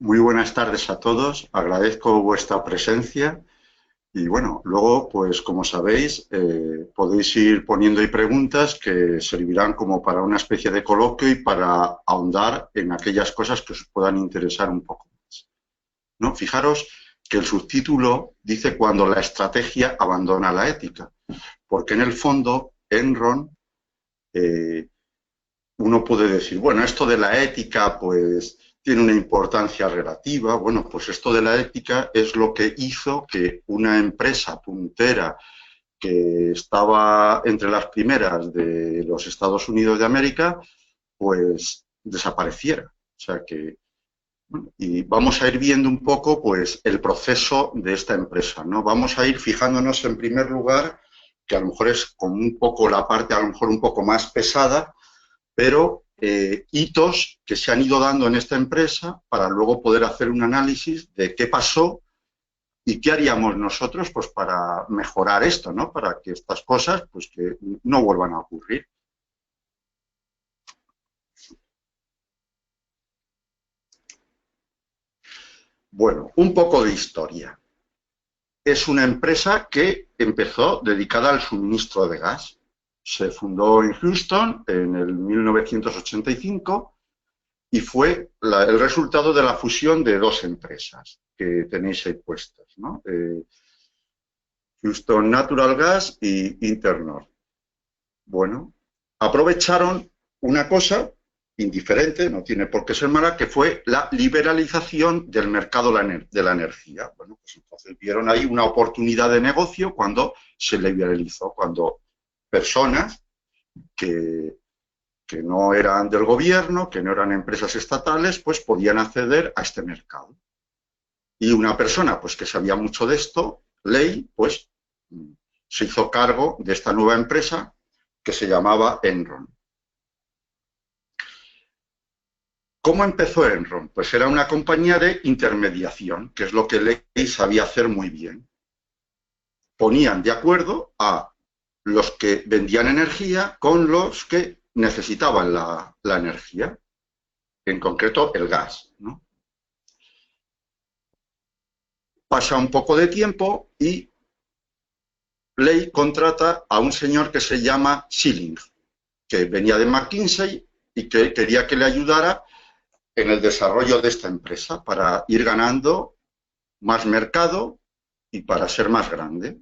Muy buenas tardes a todos. Agradezco vuestra presencia y bueno, luego, pues como sabéis, podéis ir poniendo ahí preguntas que servirán como para una especie de coloquio y para ahondar en aquellas cosas que os puedan interesar un poco más, ¿no? Fijaros que el subtítulo dice cuando la estrategia abandona la ética, porque en el fondo Enron eh, uno puede decir, bueno, esto de la ética, pues tiene una importancia relativa. Bueno, pues esto de la ética es lo que hizo que una empresa puntera que estaba entre las primeras de los Estados Unidos de América, pues desapareciera. O sea que, bueno, y vamos a ir viendo un poco, pues, el proceso de esta empresa, ¿no? Vamos a ir fijándonos en primer lugar, que a lo mejor es como un poco la parte, a lo mejor un poco más pesada, pero hitos que se han ido dando en esta empresa para luego poder hacer un análisis de qué pasó y qué haríamos nosotros pues para mejorar esto, ¿no? Para que estas cosas pues que no vuelvan a ocurrir. Bueno, un poco de historia. Es una empresa que empezó dedicada al suministro de gas. Se fundó en Houston en el 1985 y fue el resultado de la fusión de dos empresas que tenéis ahí puestas, ¿no? Houston Natural Gas y Internor. Bueno, aprovecharon una cosa indiferente, no tiene por qué ser mala, que fue la liberalización del mercado de la energía. Bueno, pues entonces vieron ahí una oportunidad de negocio cuando se liberalizó, cuando personas que no eran del gobierno, que no eran empresas estatales, pues podían acceder a este mercado. Y una persona pues que sabía mucho de esto, Ley, pues se hizo cargo de esta nueva empresa que se llamaba Enron. ¿Cómo empezó Enron? Pues era una compañía de intermediación, que es lo que Ley sabía hacer muy bien. Ponían de acuerdo a los que vendían energía con los que necesitaban la energía, en concreto el gas, ¿no? Pasa un poco de tiempo y Ley contrata a un señor que se llama Schilling, que venía de McKinsey y que quería que le ayudara en el desarrollo de esta empresa para ir ganando más mercado y para ser más grande.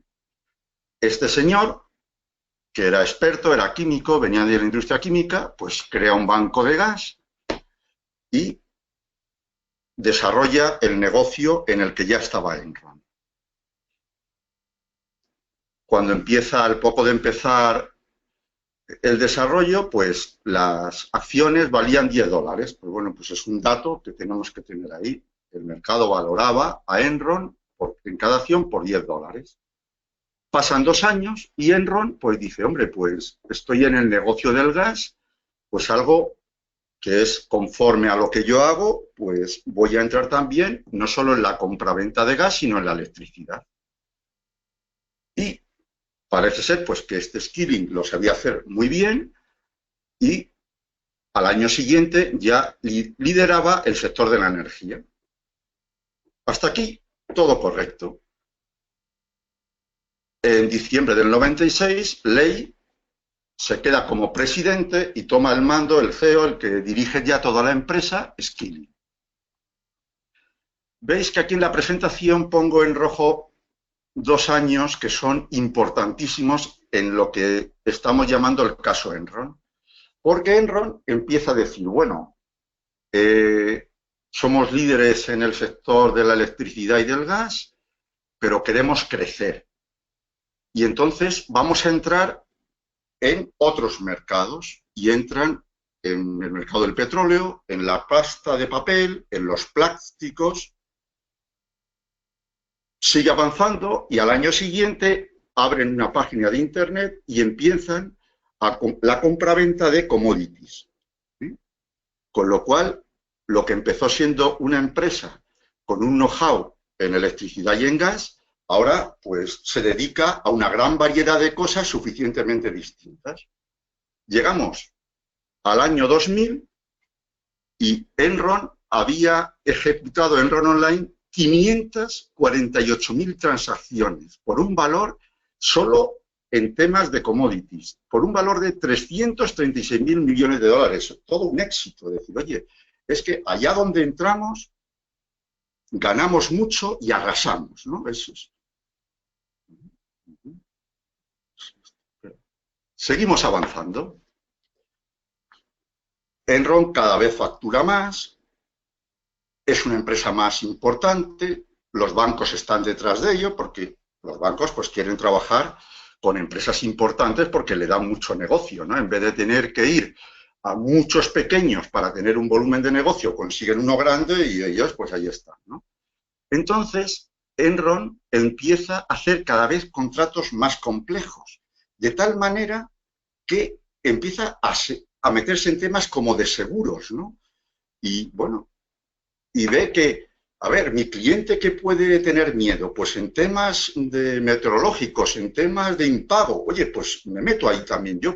Este señor, que era experto, era químico, venía de la industria química, pues crea un banco de gas y desarrolla el negocio en el que ya estaba Enron. Cuando empieza, al poco de empezar el desarrollo, pues las acciones valían $10. Pues bueno, pues es un dato que tenemos que tener ahí. El mercado valoraba a Enron en cada acción por $10. Pasan 2 años y Enron pues dice, hombre, pues estoy en el negocio del gas, pues algo que es conforme a lo que yo hago, pues voy a entrar también no solo en la compraventa de gas, sino en la electricidad. Y parece ser pues que este Skilling lo sabía hacer muy bien y al año siguiente ya lideraba el sector de la energía. Hasta aquí todo correcto. En diciembre del 96, Ley se queda como presidente y toma el mando el CEO, el que dirige ya toda la empresa, Skilling. Veis que aquí en la presentación pongo en rojo 2 años que son importantísimos en lo que estamos llamando el caso Enron. Porque Enron empieza a decir, bueno, somos líderes en el sector de la electricidad y del gas, pero queremos crecer. Y entonces vamos a entrar en otros mercados y entran en el mercado del petróleo, en la pasta de papel, en los plásticos. Sigue avanzando y al año siguiente abren una página de internet y empiezan la compraventa de commodities. ¿Sí? Con lo cual, lo que empezó siendo una empresa con un know-how en electricidad y en gas, ahora pues se dedica a una gran variedad de cosas suficientemente distintas. Llegamos al año 2000 y Enron había ejecutado Enron Online 548.000 transacciones por un valor solo en temas de commodities, por un valor de 336.000 millones de dólares. Todo un éxito. Decir, oye, es que allá donde entramos ganamos mucho y arrasamos, ¿no? Eso es. Seguimos avanzando. Enron cada vez factura más, es una empresa más importante, los bancos están detrás de ello porque los bancos pues quieren trabajar con empresas importantes porque le dan mucho negocio, ¿no? En vez de tener que ir a muchos pequeños para tener un volumen de negocio, consiguen uno grande y ellos pues ahí están, ¿no? Entonces, Enron empieza a hacer cada vez contratos más complejos, de tal manera que empieza a meterse en temas como de seguros, ¿no? Y bueno, y ve que, a ver, mi cliente, ¿qué puede tener miedo? Pues en temas de meteorológicos, en temas de impago, oye, pues me meto ahí también yo.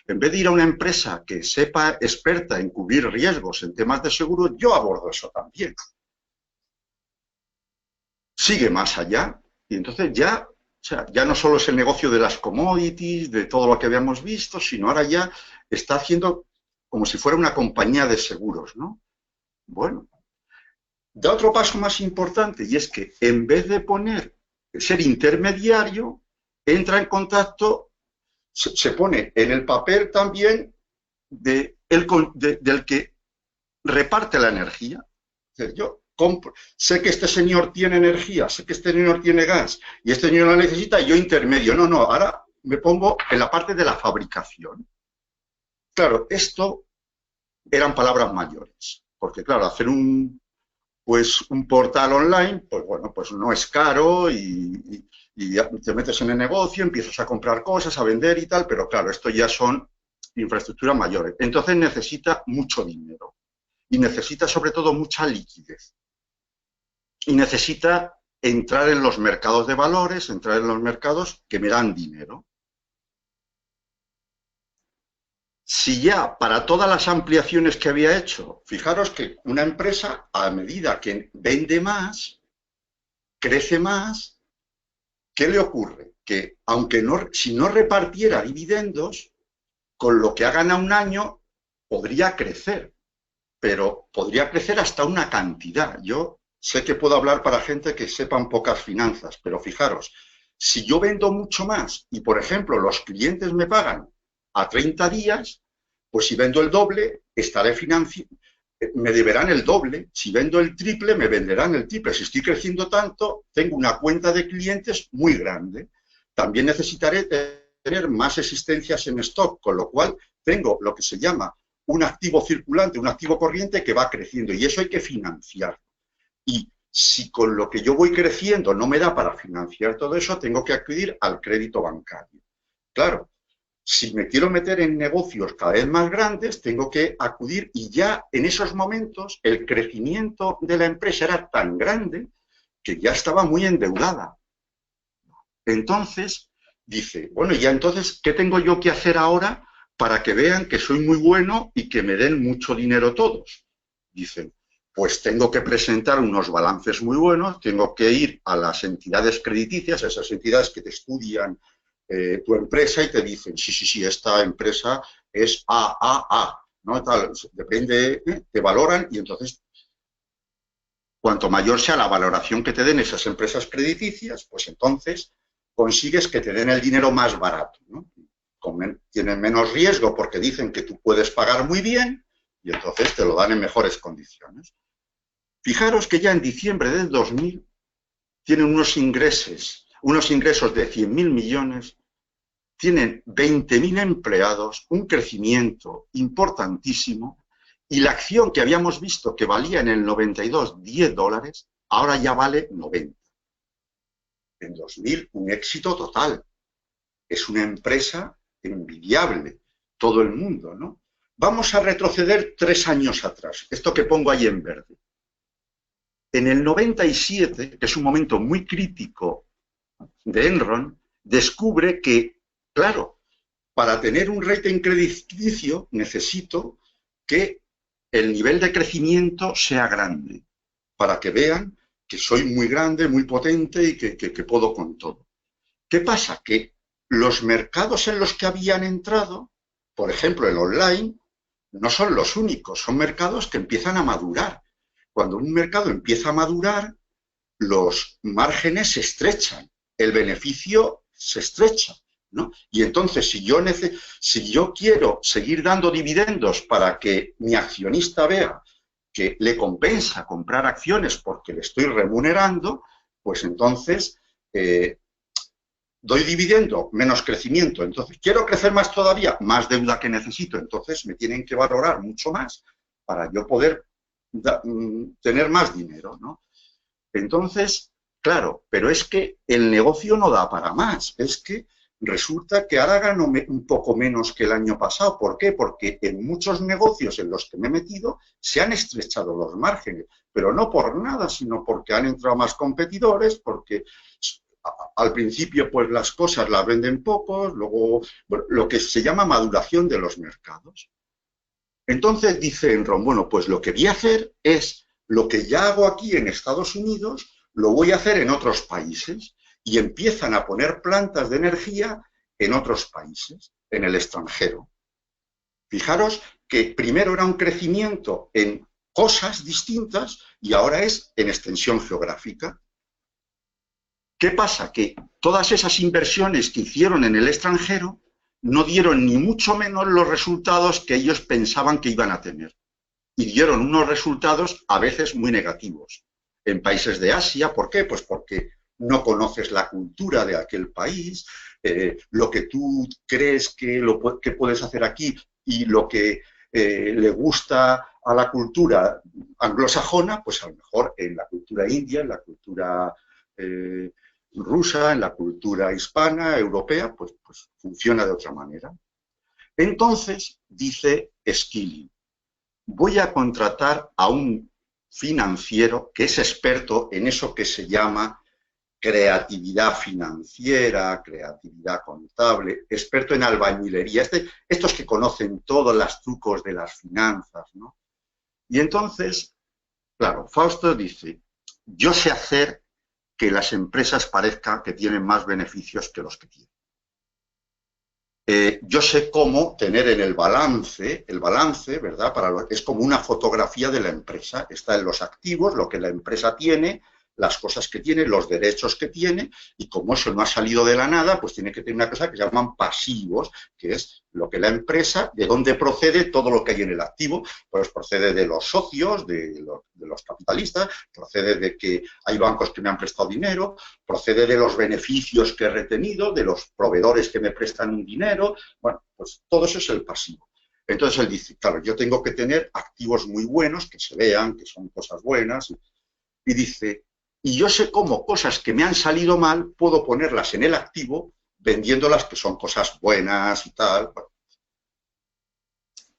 En vez de ir a una empresa que sepa experta en cubrir riesgos en temas de seguro, yo abordo eso también. Sigue más allá y entonces ya, o sea, ya no solo es el negocio de las commodities, de todo lo que habíamos visto, sino ahora ya está haciendo como si fuera una compañía de seguros, ¿no? Bueno, da otro paso más importante y es que en vez de ser intermediario, entra en contacto, se pone en el papel también del que reparte la energía. Es decir, yo sé que este señor tiene energía, sé que este señor tiene gas y este señor la necesita y yo intermedio. No, no, ahora me pongo en la parte de la fabricación. Claro, esto eran palabras mayores, porque claro, hacer un portal online, pues bueno, pues no es caro y te metes en el negocio, empiezas a comprar cosas, a vender y tal, pero claro, esto ya son infraestructuras mayores. Entonces necesita mucho dinero y necesita sobre todo mucha liquidez. Y necesita entrar en los mercados de valores, entrar en los mercados que me dan dinero. Si ya para todas las ampliaciones que había hecho, fijaros que una empresa, a medida que vende más, crece más, ¿qué le ocurre? Que aunque si no repartiera dividendos, con lo que ha ganado un año, podría crecer, pero podría crecer hasta una cantidad. Yo sé que puedo hablar para gente que sepan pocas finanzas, pero fijaros, si yo vendo mucho más y, por ejemplo, los clientes me pagan a 30 días, pues si vendo el doble, me deberán el doble. Si vendo el triple, me venderán el triple. Si estoy creciendo tanto, tengo una cuenta de clientes muy grande. También necesitaré tener más existencias en stock, con lo cual tengo lo que se llama un activo circulante, un activo corriente que va creciendo y eso hay que financiar. Y si con lo que yo voy creciendo no me da para financiar todo eso, tengo que acudir al crédito bancario. Claro, si me quiero meter en negocios cada vez más grandes, tengo que acudir y ya en esos momentos el crecimiento de la empresa era tan grande que ya estaba muy endeudada. Entonces, dice, bueno, ya entonces, ¿qué tengo yo que hacer ahora para que vean que soy muy bueno y que me den mucho dinero todos? Dicen, pues tengo que presentar unos balances muy buenos, tengo que ir a las entidades crediticias, a esas entidades que te estudian tu empresa y te dicen, sí, esta empresa es AAA, ¿no? Tal, depende, te valoran y entonces, cuanto mayor sea la valoración que te den esas empresas crediticias, pues entonces consigues que te den el dinero más barato, ¿no? Tienen menos riesgo porque dicen que tú puedes pagar muy bien y entonces te lo dan en mejores condiciones. Fijaros que ya en diciembre del 2000 tienen unos ingresos de 100.000 millones, tienen 20.000 empleados, un crecimiento importantísimo y la acción que habíamos visto que valía en el 92 10 dólares, ahora ya vale 90. En 2000 un éxito total. Es una empresa envidiable, todo el mundo, ¿no? Vamos a retroceder 3 años atrás, esto que pongo ahí en verde. En el 97, que es un momento muy crítico de Enron, descubre que, claro, para tener un rating crediticio necesito que el nivel de crecimiento sea grande, para que vean que soy muy grande, muy potente y que puedo con todo. ¿Qué pasa? Que los mercados en los que habían entrado, por ejemplo el online, no son los únicos, son mercados que empiezan a madurar. Cuando un mercado empieza a madurar, los márgenes se estrechan, el beneficio se estrecha, ¿no? Y entonces, si yo quiero seguir dando dividendos para que mi accionista vea que le compensa comprar acciones porque le estoy remunerando, pues entonces doy dividendo, menos crecimiento. Entonces, quiero crecer más todavía, más deuda que necesito. Entonces, me tienen que valorar mucho más para yo poder tener más dinero, ¿no? Entonces, claro, pero es que el negocio no da para más. Es que resulta que ahora gano un poco menos que el año pasado. ¿Por qué? Porque en muchos negocios en los que me he metido se han estrechado los márgenes, pero no por nada, sino porque han entrado más competidores, porque al principio pues las cosas las venden pocos, luego bueno, lo que se llama maduración de los mercados. Entonces dice Enron, bueno, pues lo que voy a hacer es lo que ya hago aquí en Estados Unidos, lo voy a hacer en otros países. Y empiezan a poner plantas de energía en otros países, en el extranjero. Fijaros que primero era un crecimiento en cosas distintas y ahora es en extensión geográfica. ¿Qué pasa? Que todas esas inversiones que hicieron en el extranjero no dieron ni mucho menos los resultados que ellos pensaban que iban a tener. Y dieron unos resultados a veces muy negativos. En países de Asia, ¿por qué? Pues porque no conoces la cultura de aquel país, lo que tú crees que puedes hacer aquí y lo que le gusta a la cultura anglosajona, pues a lo mejor en la cultura india, en la cultura rusa, en la cultura hispana, europea, pues funciona de otra manera. Entonces, dice Skilling, voy a contratar a un financiero que es experto en eso que se llama creatividad financiera, creatividad contable, experto en albañilería, estos que conocen todos los trucos de las finanzas, ¿no? Y entonces, claro, Fausto dice, yo sé hacer que las empresas parezcan que tienen más beneficios que los que tienen. Yo sé cómo tener en el balance, ¿verdad? Es como una fotografía de la empresa, está en los activos, lo que la empresa tiene, las cosas que tiene, los derechos que tiene, y como eso no ha salido de la nada, pues tiene que tener una cosa que llaman pasivos, que es lo que la empresa, de dónde procede todo lo que hay en el activo, pues procede de los socios, de los capitalistas, procede de que hay bancos que me han prestado dinero, procede de los beneficios que he retenido, de los proveedores que me prestan un dinero, bueno, pues todo eso es el pasivo. Entonces él dice, claro, yo tengo que tener activos muy buenos, que se vean, que son cosas buenas, y dice, y yo sé cómo cosas que me han salido mal puedo ponerlas en el activo vendiéndolas que son cosas buenas y tal.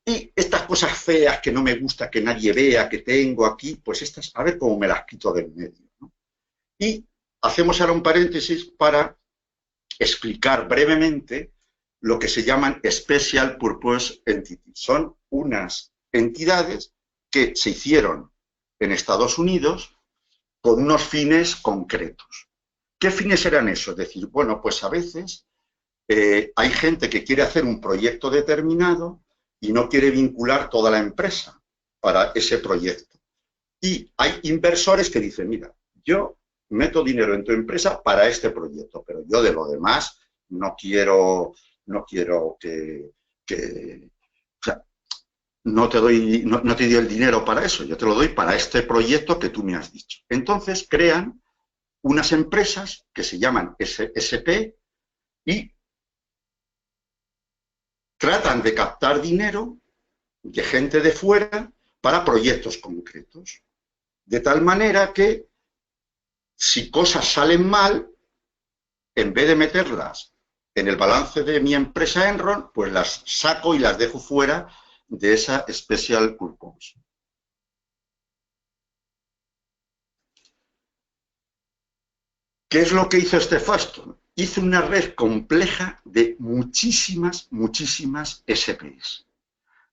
Y estas cosas feas que no me gusta que nadie vea, que tengo aquí, pues estas, a ver cómo me las quito del medio, ¿no? Y hacemos ahora un paréntesis para explicar brevemente lo que se llaman Special Purpose Entities. Son unas entidades que se hicieron en Estados Unidos con unos fines concretos. ¿Qué fines eran esos? Es decir, bueno, pues a veces hay gente que quiere hacer un proyecto determinado y no quiere vincular toda la empresa para ese proyecto. Y hay inversores que dicen, mira, yo meto dinero en tu empresa para este proyecto, pero yo de lo demás no quiero que o sea, no te doy el dinero para eso, yo te lo doy para este proyecto que tú me has dicho. Entonces crean unas empresas que se llaman SP y tratan de captar dinero de gente de fuera para proyectos concretos. De tal manera que si cosas salen mal, en vez de meterlas en el balance de mi empresa Enron, pues las saco y las dejo fuera de esa Special Purpose. ¿Qué es lo que hizo este Fausto? Hizo una red compleja de muchísimas SPs.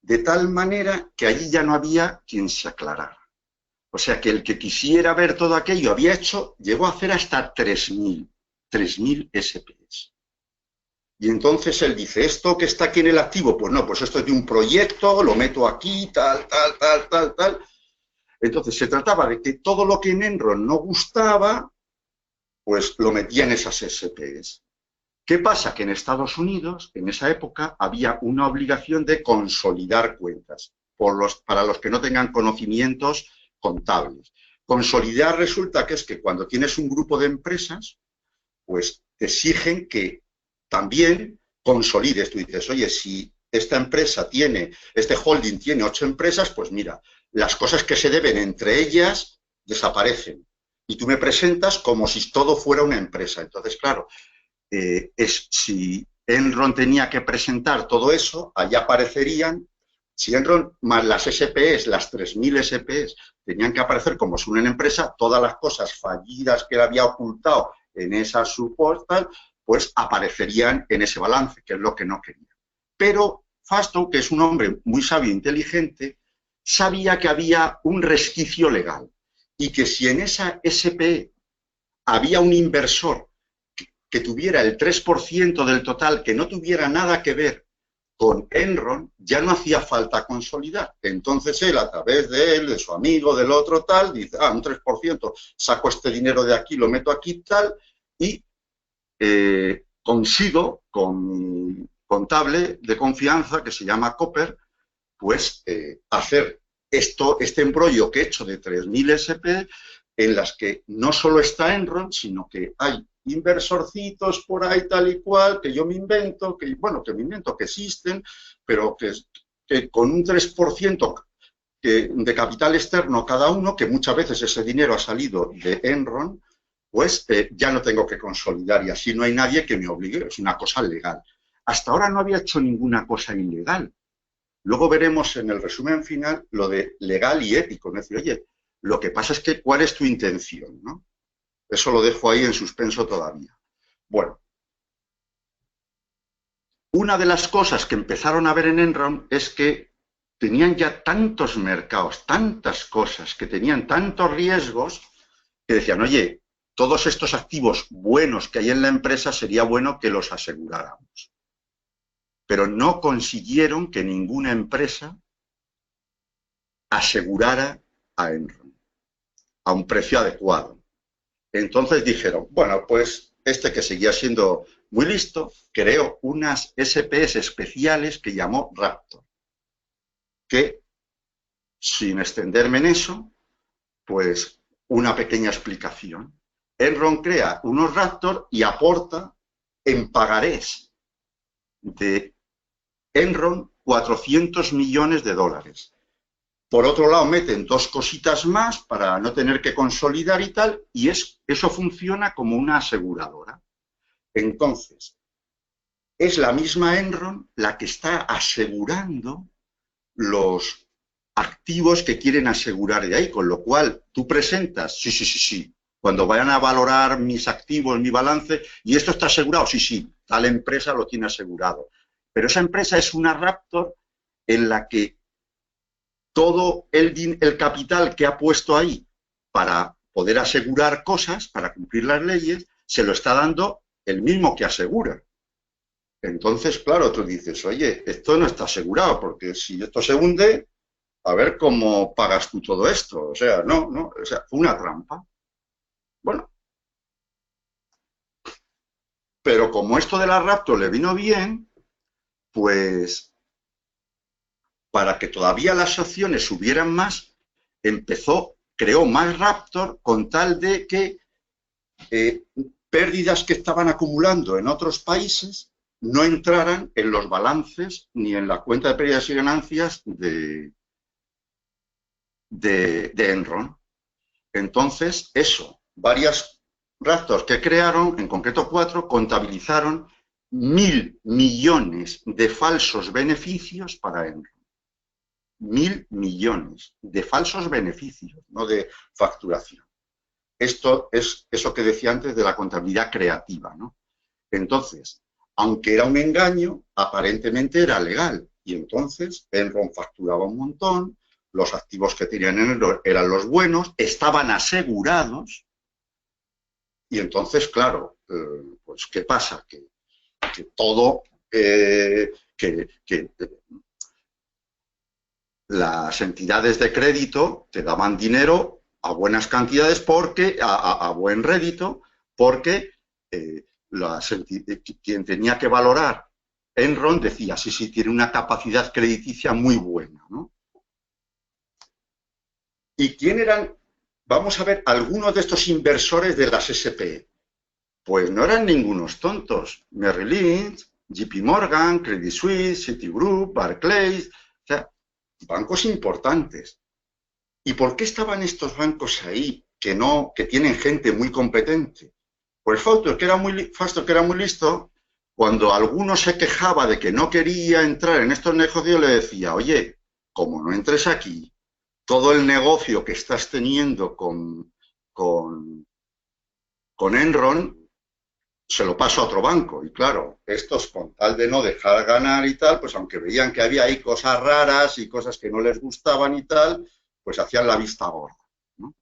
de tal manera que allí ya no había quien se aclarara. O sea que el que quisiera ver todo aquello llegó a hacer hasta 3.000 SPS. Y entonces él dice, ¿esto que está aquí en el activo? Pues no, pues esto es de un proyecto, lo meto aquí, tal, tal, tal, tal, tal. Entonces se trataba de que todo lo que en Enron no gustaba, pues lo metía en esas SPS. ¿Qué pasa? Que en Estados Unidos, en esa época, había una obligación de consolidar cuentas, para los que no tengan conocimientos contables. Consolidar resulta que es que cuando tienes un grupo de empresas, pues te exigen que también consolides. Tú dices, oye, si esta empresa este holding tiene 8 empresas, pues mira, las cosas que se deben entre ellas desaparecen. Y tú me presentas como si todo fuera una empresa. Entonces, claro, si Enron tenía que presentar todo eso, allá aparecerían, si Enron más las SPS, las 3.000 SPS, tenían que aparecer como si una empresa, todas las cosas fallidas que él había ocultado en esa supuesta, pues aparecerían en ese balance, que es lo que no quería. Pero Fastow, que es un hombre muy sabio e inteligente, sabía que había un resquicio legal y que si en esa SP había un inversor que tuviera el 3% del total, que no tuviera nada que ver con Enron, ya no hacía falta consolidar. Entonces él, a través de él, de su amigo, del otro tal, dice, un 3%, saco este dinero de aquí, lo meto aquí tal, y consigo, con mi contable de confianza, que se llama Copper, pues hacer este embrollo que he hecho de 3.000 SP, en las que no solo está Enron, sino que hay inversorcitos por ahí tal y cual, que yo me invento, que existen, pero que con un 3% de capital externo cada uno, que muchas veces ese dinero ha salido de Enron, pues ya no tengo que consolidar y así no hay nadie que me obligue, es una cosa legal. Hasta ahora no había hecho ninguna cosa ilegal. Luego veremos en el resumen final lo de legal y ético, es decir, oye, lo que pasa es que ¿cuál es tu intención?, ¿no? Eso lo dejo ahí en suspenso todavía. Bueno, una de las cosas que empezaron a ver en Enron es que tenían ya tantos mercados, tantas cosas, que tenían tantos riesgos, que decían, oye, todos estos activos buenos que hay en la empresa sería bueno que los aseguráramos. Pero no consiguieron que ninguna empresa asegurara a Enron a un precio adecuado. Entonces dijeron, bueno, pues este, que seguía siendo muy listo, creó unas SPS especiales que llamó Raptor, que, sin extenderme en eso, pues una pequeña explicación. Enron crea unos Raptor y aporta en pagarés de Enron 400 millones de dólares. Por otro lado, meten 2 cositas más para no tener que consolidar y tal, y eso funciona como una aseguradora. Entonces, es la misma Enron la que está asegurando los activos que quieren asegurar de ahí, con lo cual tú presentas, sí, cuando vayan a valorar mis activos, mi balance, y esto está asegurado, sí, tal empresa lo tiene asegurado. Pero esa empresa es una Raptor en la que todo el capital que ha puesto ahí para poder asegurar cosas, para cumplir las leyes, se lo está dando el mismo que asegura. Entonces, claro, tú dices, oye, esto no está asegurado, porque si esto se hunde, a ver cómo pagas tú todo esto. O sea, o sea, fue una trampa. Bueno, pero como esto de la Raptor le vino bien, pues para que todavía las acciones subieran más, creó más Raptor con tal de que pérdidas que estaban acumulando en otros países no entraran en los balances ni en la cuenta de pérdidas y ganancias de Enron. Entonces, varias Raptors que crearon, en concreto 4, contabilizaron 1.000 millones de falsos beneficios para Enron. 1.000 millones de falsos beneficios, no de facturación. Esto es eso que decía antes de la contabilidad creativa, ¿no? Entonces, aunque era un engaño, aparentemente era legal. y entonces Enron facturaba un montón, los activos que tenían en Enron eran los buenos, estaban asegurados, y entonces, claro, pues ¿qué pasa? Que todo, que las entidades de crédito te daban dinero a buenas cantidades porque, a buen rédito, porque quien tenía que valorar Enron decía, sí, sí, tiene una capacidad crediticia muy buena, ¿no? ¿Y quién eran? Vamos a ver algunos de estos inversores de las SPE. Pues no eran ningunos tontos. Merrill Lynch, JP Morgan, Credit Suisse, Citigroup, Barclays, o sea, bancos importantes. ¿Y por qué estaban estos bancos ahí que tienen gente muy competente? Pues Fausto, que era muy listo, cuando alguno se quejaba de que no quería entrar en estos negocios, le decía, oye, como no entres aquí, todo el negocio que estás teniendo con Enron se lo paso a otro banco. Y claro, estos con tal de no dejar ganar y tal, pues aunque veían que había ahí cosas raras y cosas que no les gustaban y tal, pues hacían la vista gorda, ¿no?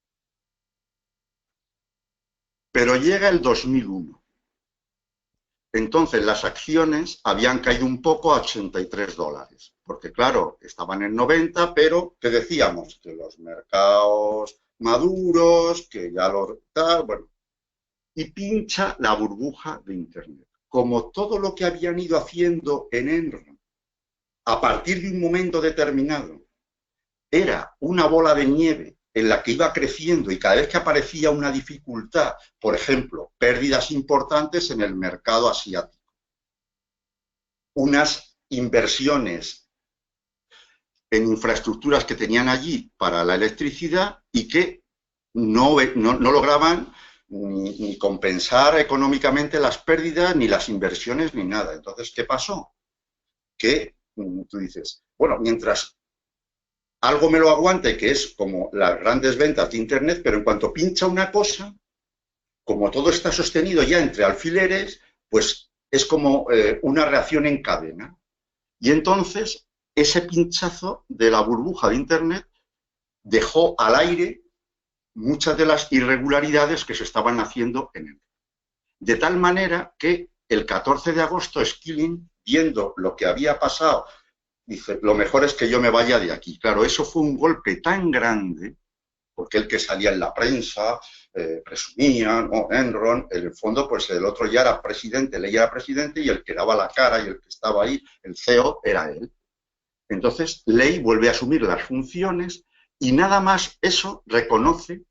Pero llega el 2001. Entonces las acciones habían caído un poco a $83, porque claro, estaban en 90, pero que decíamos que los mercados maduros, que ya lo tal, bueno, y pincha la burbuja de Internet. Como todo lo que habían ido haciendo en Enron, a partir de un momento determinado, era una bola de nieve en la que iba creciendo y cada vez que aparecía una dificultad, por ejemplo, pérdidas importantes en el mercado asiático, unas inversiones en infraestructuras que tenían allí para la electricidad y que no lograban ni compensar económicamente las pérdidas, ni las inversiones, ni nada. Entonces, ¿qué pasó? Que tú dices, bueno, mientras algo me lo aguante, que es como las grandes ventas de Internet, pero en cuanto pincha una cosa, como todo está sostenido ya entre alfileres, pues es como una reacción en cadena. Y entonces, ese pinchazo de la burbuja de Internet dejó al aire muchas de las irregularidades que se estaban haciendo en él. De tal manera que el 14 de agosto Skilling, viendo lo que había pasado, dice, lo mejor es que yo me vaya de aquí. Claro, eso fue un golpe tan grande, porque el que salía en la prensa presumía, ¿no? Enron, en el fondo, pues el otro ya era presidente, Ley era presidente, y el que daba la cara y el que estaba ahí, el CEO, era él. Entonces, Ley vuelve a asumir las funciones y nada más eso reconoce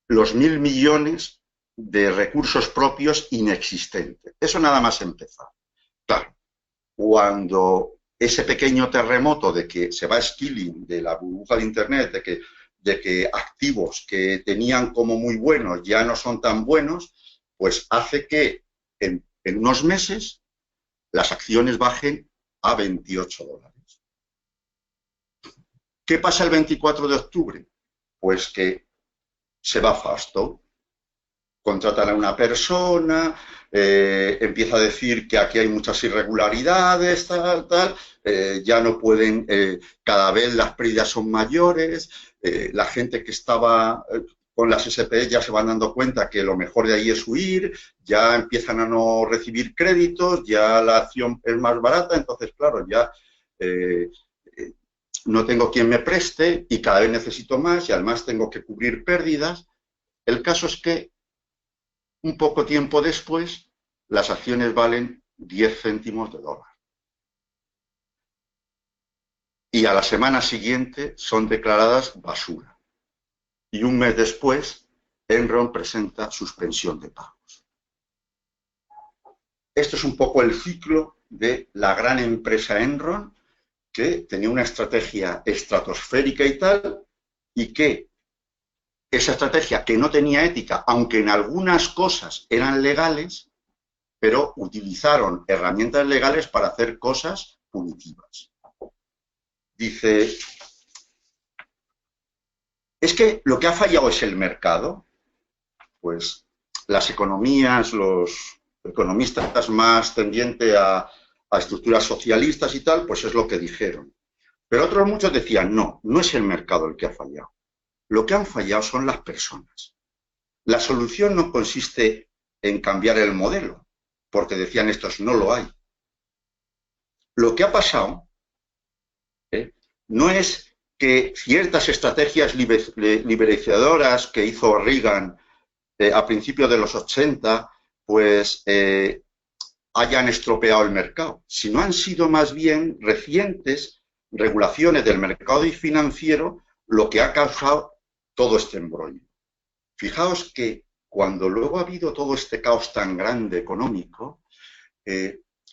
los 1.000 millones de recursos propios inexistentes. Eso nada más empezar. Claro, cuando ese pequeño terremoto de que se va Skilling, de la burbuja de Internet, de que activos que tenían como muy buenos ya no son tan buenos, pues hace que en unos meses las acciones bajen a $28. ¿Qué pasa el 24 de octubre? Pues que se va Fausto, contratan a una persona, empieza a decir que aquí hay muchas irregularidades, tal, ya no pueden, cada vez las pérdidas son mayores, la gente que estaba con las SPE ya se van dando cuenta que lo mejor de ahí es huir, ya empiezan a no recibir créditos, ya la acción es más barata, entonces, claro, ya no tengo quien me preste y cada vez necesito más y además tengo que cubrir pérdidas. El caso es que un poco tiempo después las acciones valen 10 céntimos de dólar. Y a la semana siguiente son declaradas basura. Y un mes después, Enron presenta suspensión de pagos. Esto es un poco el ciclo de la gran empresa Enron, que tenía una estrategia estratosférica y tal, y que esa estrategia que no tenía ética, aunque en algunas cosas eran legales, pero utilizaron herramientas legales para hacer cosas punitivas. Dice, ¿es que lo que ha fallado es el mercado? Pues las economías, los economistas más tendientes a estructuras socialistas y tal, pues es lo que dijeron. Pero otros muchos decían, no, no es el mercado el que ha fallado. Lo que han fallado son las personas. La solución no consiste en cambiar el modelo, porque decían estos, no lo hay. Lo que ha pasado no es que ciertas estrategias liberalizadoras que hizo Reagan a principios de los 80, pues hayan estropeado el mercado, sino han sido más bien recientes regulaciones del mercado financiero lo que ha causado todo este embrollo. Fijaos que cuando luego ha habido todo este caos tan grande económico,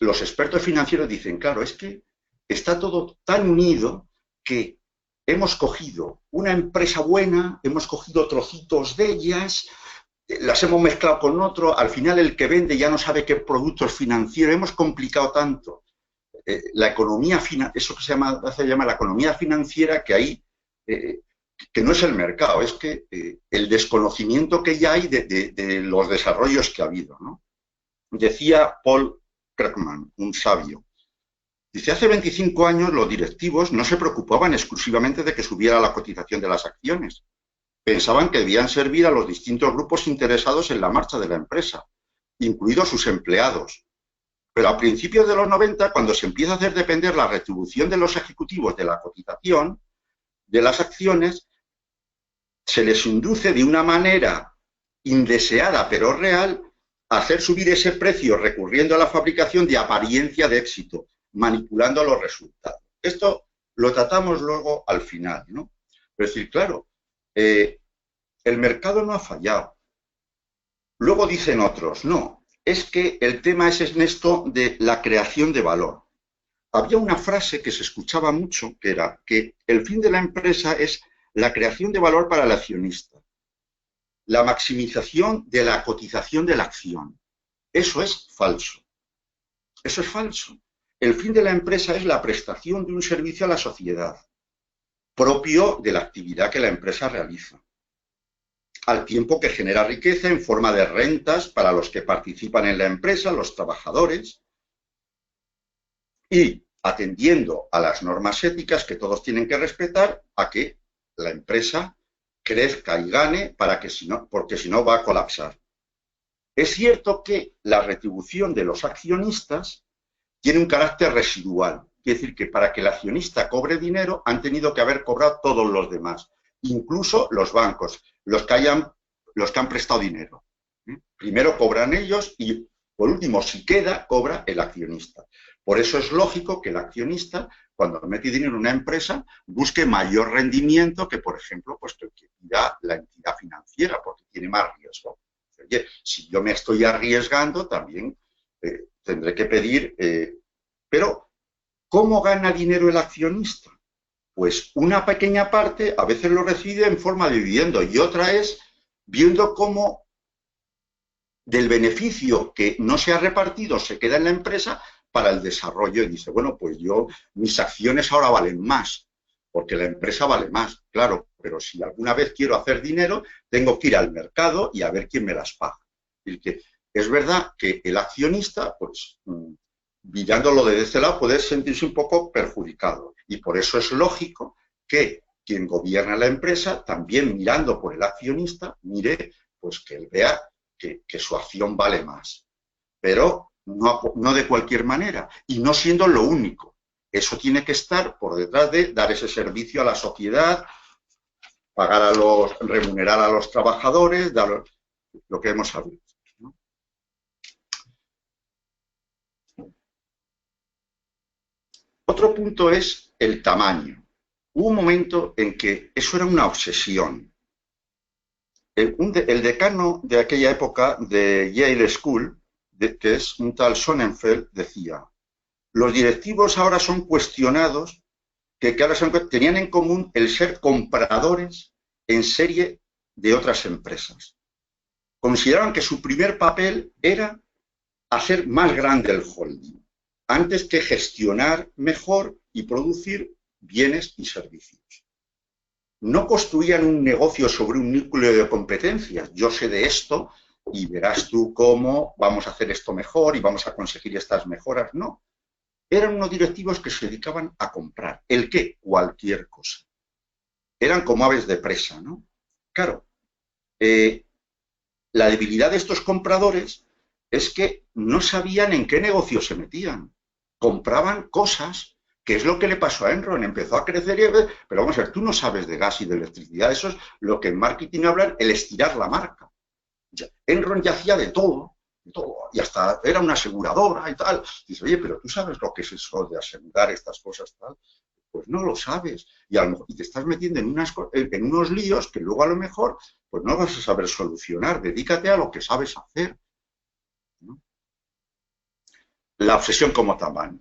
los expertos financieros dicen, claro, es que está todo tan unido que hemos cogido una empresa buena, hemos cogido trocitos de ellas, las hemos mezclado con otro, al final el que vende ya no sabe qué producto es financiero, hemos complicado tanto la economía financiera, eso que se llama la economía financiera, que ahí, que no es el mercado, es que el desconocimiento que ya hay de los desarrollos que ha habido, ¿no? Decía Paul Krugman, un sabio, dice, hace 25 años los directivos no se preocupaban exclusivamente de que subiera la cotización de las acciones. Pensaban que debían servir a los distintos grupos interesados en la marcha de la empresa, incluidos sus empleados. Pero a principios de los 90, cuando se empieza a hacer depender la retribución de los ejecutivos de la cotización de las acciones, se les induce de una manera indeseada pero real a hacer subir ese precio recurriendo a la fabricación de apariencia de éxito, manipulando los resultados. Esto lo tratamos luego al final, ¿no? Es decir, claro, el mercado no ha fallado. Luego dicen otros, no, es que el tema es en esto de la creación de valor. Había una frase que se escuchaba mucho, que era que el fin de la empresa es la creación de valor para el accionista, la maximización de la cotización de la acción. Eso es falso. Eso es falso. El fin de la empresa es la prestación de un servicio a la sociedad, propio de la actividad que la empresa realiza, al tiempo que genera riqueza en forma de rentas para los que participan en la empresa, los trabajadores, y atendiendo a las normas éticas que todos tienen que respetar, a que la empresa crezca y gane porque si no va a colapsar. Es cierto que la retribución de los accionistas tiene un carácter residual. Quiere decir que para que el accionista cobre dinero han tenido que haber cobrado todos los demás, incluso los bancos, los que han prestado dinero. Primero cobran ellos y, por último, si queda, cobra el accionista. Por eso es lógico que el accionista, cuando mete dinero en una empresa, busque mayor rendimiento que, por ejemplo, pues que pida la entidad financiera, porque tiene más riesgo. Oye, si yo me estoy arriesgando, también tendré que pedir... pero, ¿cómo gana dinero el accionista? Pues una pequeña parte a veces lo recibe en forma de dividendo y otra es viendo cómo del beneficio que no se ha repartido se queda en la empresa para el desarrollo y dice, bueno, pues mis acciones ahora valen más, porque la empresa vale más, claro, pero si alguna vez quiero hacer dinero, tengo que ir al mercado y a ver quién me las paga. Es verdad que el accionista, pues, mirándolo desde este lado, puede sentirse un poco perjudicado. Y por eso es lógico que quien gobierna la empresa, también mirando por el accionista, mire, pues que él vea que su acción vale más. Pero no de cualquier manera, y no siendo lo único. Eso tiene que estar por detrás de dar ese servicio a la sociedad, remunerar a los trabajadores, dar lo que hemos hablado, ¿no? Otro punto es el tamaño. Hubo un momento en que eso era una obsesión. El decano de aquella época de Yale School, que es un tal Sonnenfeld, decía, los directivos ahora son cuestionados que tenían en común el ser compradores en serie de otras empresas. Consideraban que su primer papel era hacer más grande el holding, antes que gestionar mejor y producir bienes y servicios. No construían un negocio sobre un núcleo de competencias. Yo sé de esto y verás tú cómo vamos a hacer esto mejor y vamos a conseguir estas mejoras. No. eran unos directivos que se dedicaban a comprar. ¿El qué? Cualquier cosa. Eran como aves de presa, ¿no? Claro, la debilidad de estos compradores es que no sabían en qué negocio se metían. Compraban cosas, que es lo que le pasó a Enron. Empezó a crecer, pero vamos a ver, tú no sabes de gas y de electricidad. Eso es lo que en marketing hablan, el estirar la marca. Enron ya hacía de todo, y hasta era una aseguradora y tal. Dices, oye, pero tú sabes lo que es eso de asegurar estas cosas, tal. Pues no lo sabes. Y te estás metiendo en unos líos que luego a lo mejor pues no vas a saber solucionar. Dedícate a lo que sabes hacer, ¿no? La obsesión como tamaño.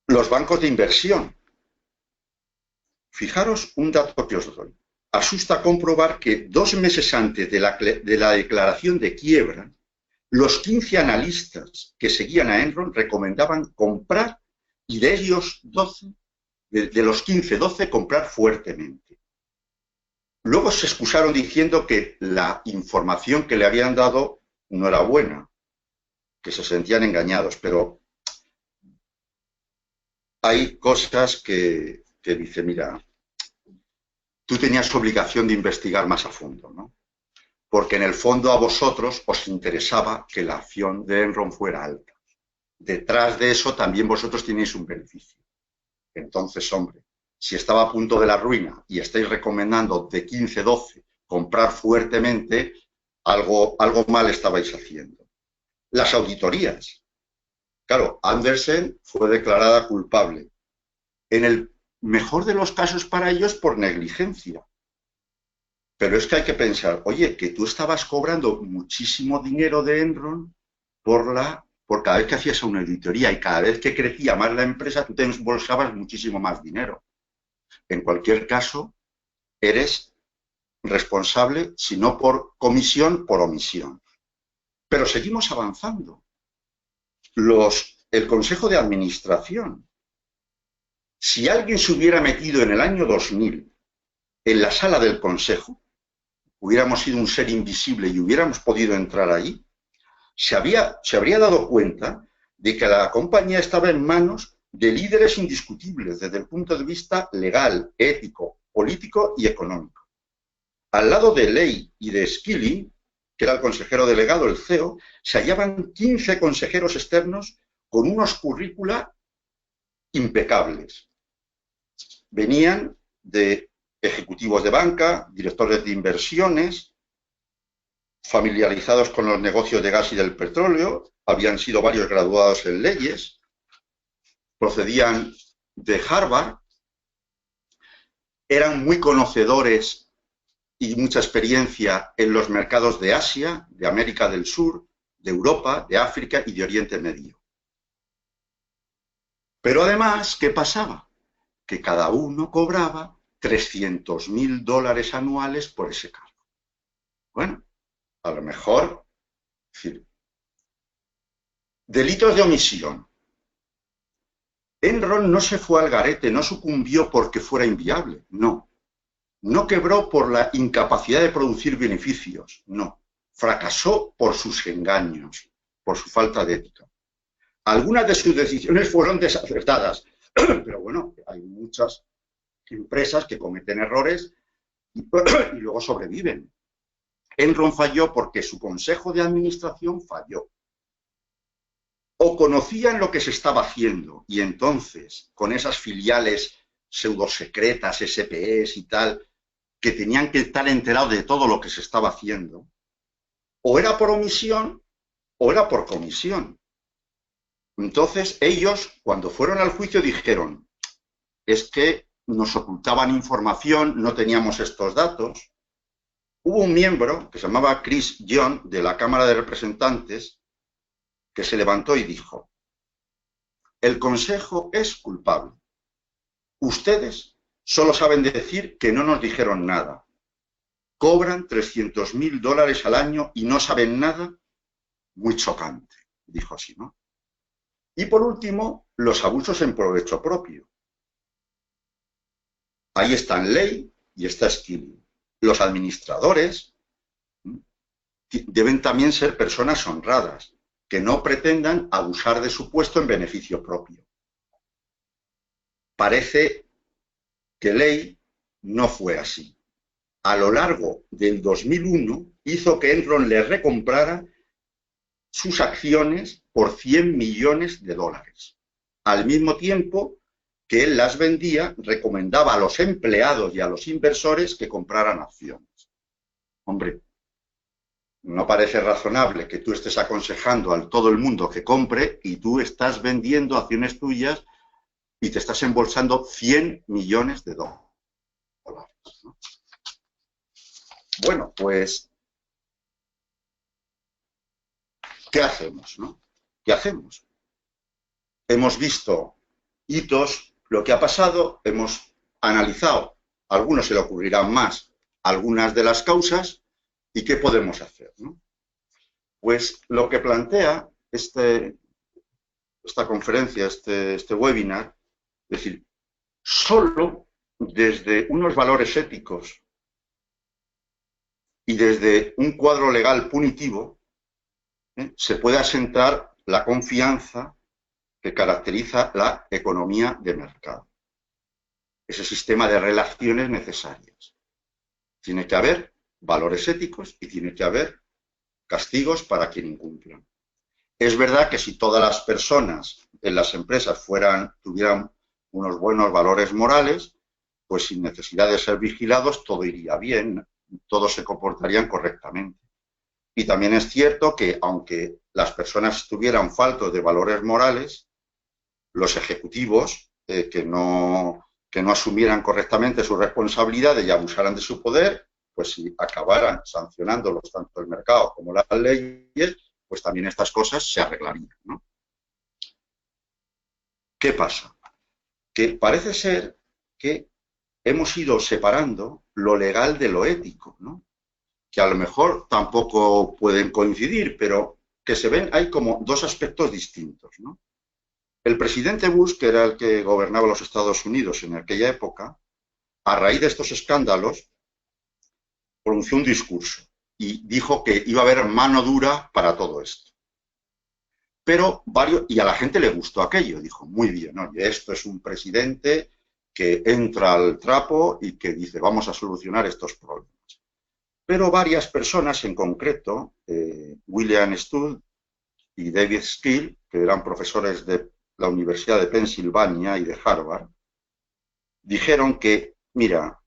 Los bancos de inversión. Fijaros un dato que os doy. Asusta comprobar que 2 meses antes de la declaración de quiebra, los 15 analistas que seguían a Enron recomendaban comprar, y de ellos 12, de los 15, 12 comprar fuertemente. Luego se excusaron diciendo que la información que le habían dado no era buena, que se sentían engañados, pero hay cosas que dice, mira, tú tenías obligación de investigar más a fondo, ¿no? Porque en el fondo a vosotros os interesaba que la acción de Enron fuera alta. Detrás de eso también vosotros tenéis un beneficio. Entonces, hombre, si estaba a punto de la ruina y estáis recomendando de 15, 12 comprar fuertemente, algo mal estabais haciendo. Las auditorías. Claro, Andersen fue declarada culpable. En el mejor de los casos para ellos por negligencia. Pero es que hay que pensar, oye, que tú estabas cobrando muchísimo dinero de Enron por cada vez que hacías una auditoría, y cada vez que crecía más la empresa, tú te embolsabas muchísimo más dinero. En cualquier caso, eres responsable, si no por comisión, por omisión. Pero seguimos avanzando. El Consejo de Administración. Si alguien se hubiera metido en el año 2000 en la sala del Consejo, hubiéramos sido un ser invisible y hubiéramos podido entrar ahí, se habría dado cuenta de que la compañía estaba en manos de líderes indiscutibles desde el punto de vista legal, ético, político y económico. Al lado de Ley y de Skilling, que era el consejero delegado, el CEO, se hallaban 15 consejeros externos con unos currícula impecables. Venían de ejecutivos de banca, directores de inversiones, familiarizados con los negocios de gas y del petróleo, habían sido varios graduados en leyes, procedían de Harvard, eran muy conocedores y mucha experiencia en los mercados de Asia, de América del Sur, de Europa, de África y de Oriente Medio. Pero además, ¿qué pasaba? Que cada uno cobraba $300.000 anuales por ese cargo. Bueno, a lo mejor, es decir, delitos de omisión. Enron no se fue al garete, no sucumbió porque fuera inviable, no. No quebró por la incapacidad de producir beneficios, no. Fracasó por sus engaños, por su falta de ética. Algunas de sus decisiones fueron desacertadas, pero bueno, hay muchas empresas que cometen errores y luego sobreviven. Enron falló porque su consejo de administración falló. O conocían lo que se estaba haciendo y entonces, con esas filiales pseudosecretas, SPEs y tal, que tenían que estar enterados de todo lo que se estaba haciendo, o era por omisión o era por comisión. Entonces ellos, cuando fueron al juicio, dijeron, es que nos ocultaban información, no teníamos estos datos. Hubo un miembro que se llamaba Chris Young, de la Cámara de Representantes, que se levantó y dijo, el Consejo es culpable. Ustedes solo saben decir que no nos dijeron nada. Cobran $300.000 al año y no saben nada. Muy chocante, dijo así, ¿no? Y por último, los abusos en provecho propio. Ahí están Ley y está Skilling. Los administradores deben también ser personas honradas, que no pretendan abusar de su puesto en beneficio propio. Parece que Ley no fue así. A lo largo del 2001 hizo que Enron le recomprara sus acciones por 100 millones de dólares. Al mismo tiempo que él las vendía, recomendaba a los empleados y a los inversores que compraran acciones. Hombre, no parece razonable que tú estés aconsejando a todo el mundo que compre y tú estás vendiendo acciones tuyas y te estás embolsando 100 millones de dólares, ¿no? Bueno, pues, ¿qué hacemos, no? ¿Qué hacemos? Hemos visto hitos, lo que ha pasado, hemos analizado, a algunos se le ocurrirán más, algunas de las causas, y qué podemos hacer, ¿no? Pues lo que plantea esta conferencia, este webinar, es decir, solo desde unos valores éticos y desde un cuadro legal punitivo se puede asentar la confianza que caracteriza la economía de mercado. Ese sistema de relaciones necesarias. Tiene que haber valores éticos y tiene que haber castigos para quien incumplan. Es verdad que si todas las personas en las empresas tuvieran unos buenos valores morales, pues sin necesidad de ser vigilados todo iría bien, todos se comportarían correctamente. Y también es cierto que aunque las personas estuvieran faltos de valores morales, los ejecutivos que no asumieran correctamente sus responsabilidades y abusaran de su poder, pues si acabaran sancionándolos tanto el mercado como las leyes, pues también estas cosas se arreglarían, ¿no? ¿Qué pasa? Que parece ser que hemos ido separando lo legal de lo ético, ¿no? Que a lo mejor tampoco pueden coincidir, pero que se ven, hay como dos aspectos distintos, ¿no? El presidente Bush, que era el que gobernaba los Estados Unidos en aquella época, a raíz de estos escándalos, pronunció un discurso y dijo que iba a haber mano dura para todo esto. Pero y a la gente le gustó aquello, dijo, muy bien, oye, esto es un presidente que entra al trapo y que dice, vamos a solucionar estos problemas. Pero varias personas, en concreto, William Studd y David Skill, que eran profesores de la Universidad de Pensilvania y de Harvard, dijeron que, mira,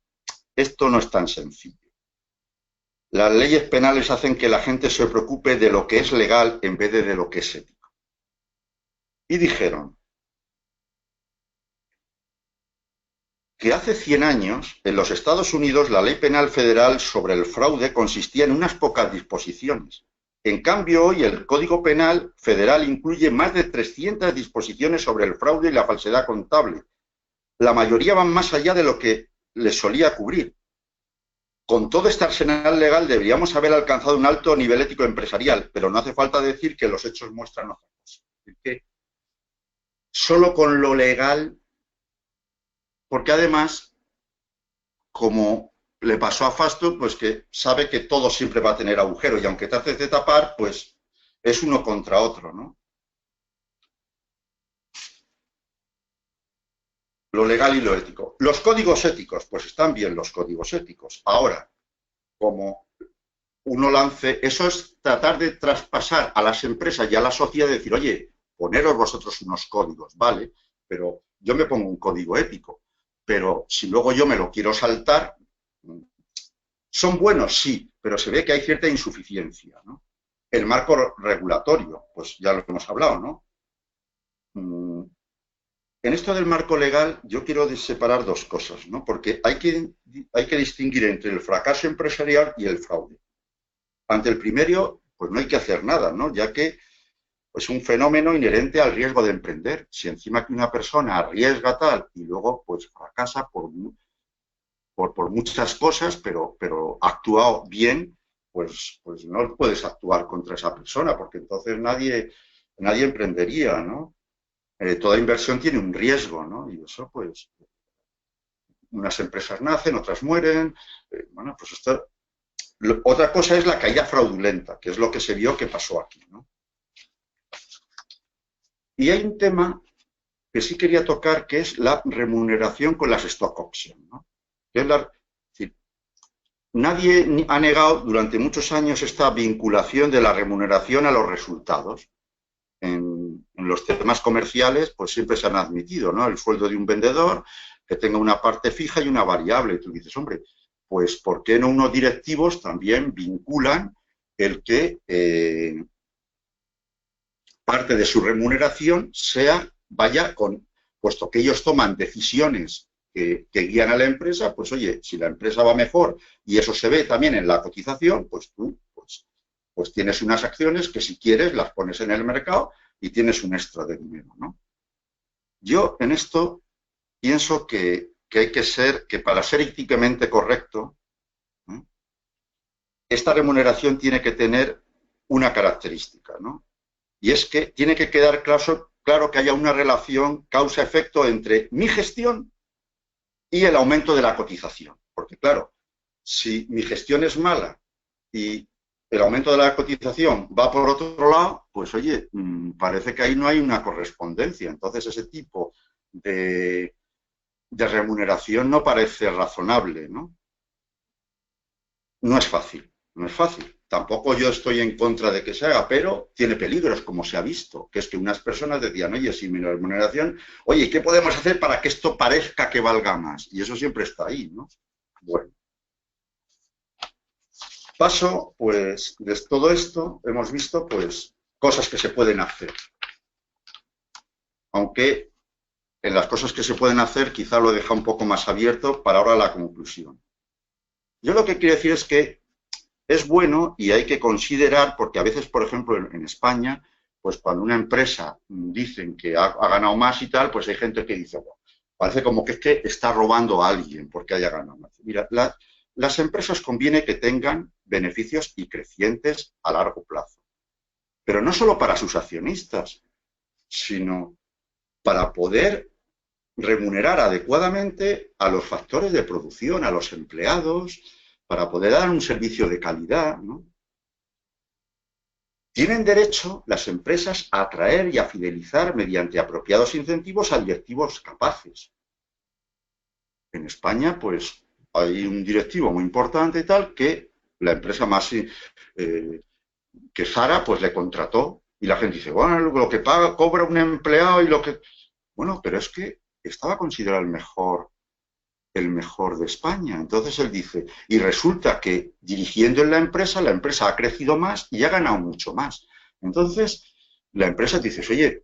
esto no es tan sencillo. Las leyes penales hacen que la gente se preocupe de lo que es legal en vez de lo que es ético. Y dijeron que hace 100 años, en los Estados Unidos, la ley penal federal sobre el fraude consistía en unas pocas disposiciones. En cambio, hoy el Código Penal federal incluye más de 300 disposiciones sobre el fraude y la falsedad contable. La mayoría van más allá de lo que les solía cubrir. Con todo este arsenal legal deberíamos haber alcanzado un alto nivel ético empresarial, pero no hace falta decir que los hechos muestran otra cosa. Es que solo con lo legal, porque además, como le pasó a Fasto, pues que sabe que todo siempre va a tener agujero y aunque te haces de tapar, pues es uno contra otro, ¿no? Lo legal y lo ético. Los códigos éticos, pues están bien los códigos éticos. Ahora, como uno lance, eso es tratar de traspasar a las empresas y a la sociedad y decir, oye, poneros vosotros unos códigos, ¿vale? Pero yo me pongo un código ético, pero si luego yo me lo quiero saltar, son buenos, sí, pero se ve que hay cierta insuficiencia, ¿no? El marco regulatorio, pues ya lo hemos hablado, ¿no? En esto del marco legal yo quiero separar dos cosas, ¿no? Porque hay que distinguir entre el fracaso empresarial y el fraude. Ante el primero, pues no hay que hacer nada, ¿no? Ya que es un fenómeno inherente al riesgo de emprender. Si encima que una persona arriesga tal y luego pues fracasa por muchas cosas, pero ha actuado bien, pues no puedes actuar contra esa persona, porque entonces nadie emprendería, ¿no? Toda inversión tiene un riesgo, ¿no? Y eso, pues, unas empresas nacen, otras mueren. Bueno, pues esto... Otra cosa es la caída fraudulenta, que es lo que se vio que pasó aquí, ¿no? Y hay un tema que sí quería tocar, que es la remuneración con las stock options, ¿no? Que es es decir, nadie ha negado durante muchos años esta vinculación de la remuneración a los resultados. En los temas comerciales, pues siempre se han admitido, ¿no? El sueldo de un vendedor, que tenga una parte fija y una variable. Y tú dices, hombre, pues ¿por qué no unos directivos también vinculan el que parte de su remuneración vaya con, puesto que ellos toman decisiones que guían a la empresa, pues oye, si la empresa va mejor y eso se ve también en la cotización, pues tú pues tienes unas acciones que si quieres las pones en el mercado y tienes un extra de dinero, ¿no? Yo en esto pienso que hay que para ser éticamente correcto, ¿no? Esta remuneración tiene que tener una característica, ¿no? Y es que tiene que quedar claro que haya una relación causa-efecto entre mi gestión y el aumento de la cotización. Porque claro, si mi gestión es mala y el aumento de la cotización va por otro lado, pues oye, parece que ahí no hay una correspondencia. Entonces ese tipo de remuneración no parece razonable, ¿no? No es fácil, no es fácil. Tampoco yo estoy en contra de que se haga, pero tiene peligros, como se ha visto, que es que unas personas decían, oye, si mi remuneración, oye, ¿qué podemos hacer para que esto parezca que valga más? Y eso siempre está ahí, ¿no? Bueno. Paso, pues, de todo esto hemos visto, pues, cosas que se pueden hacer. Aunque en las cosas que se pueden hacer quizá lo deja un poco más abierto para ahora la conclusión. Yo lo que quiero decir es que es bueno y hay que considerar, porque a veces, por ejemplo, en España, pues cuando una empresa dicen que ha ganado más y tal, pues hay gente que dice, bueno, parece como que es que está robando a alguien porque haya ganado más. Mira, las empresas conviene que tengan beneficios y crecientes a largo plazo. Pero no solo para sus accionistas, sino para poder remunerar adecuadamente a los factores de producción, a los empleados, para poder dar un servicio de calidad, ¿no? Tienen derecho las empresas a atraer y a fidelizar mediante apropiados incentivos a directivos capaces. En España, pues, hay un directivo muy importante y tal que la empresa más que Zara, pues le contrató y la gente dice, bueno, lo que paga, cobra un empleado y lo que... Bueno, pero es que estaba considerado el mejor de España. Entonces él dice, y resulta que dirigiendo en la empresa ha crecido más y ha ganado mucho más. Entonces la empresa dice, oye,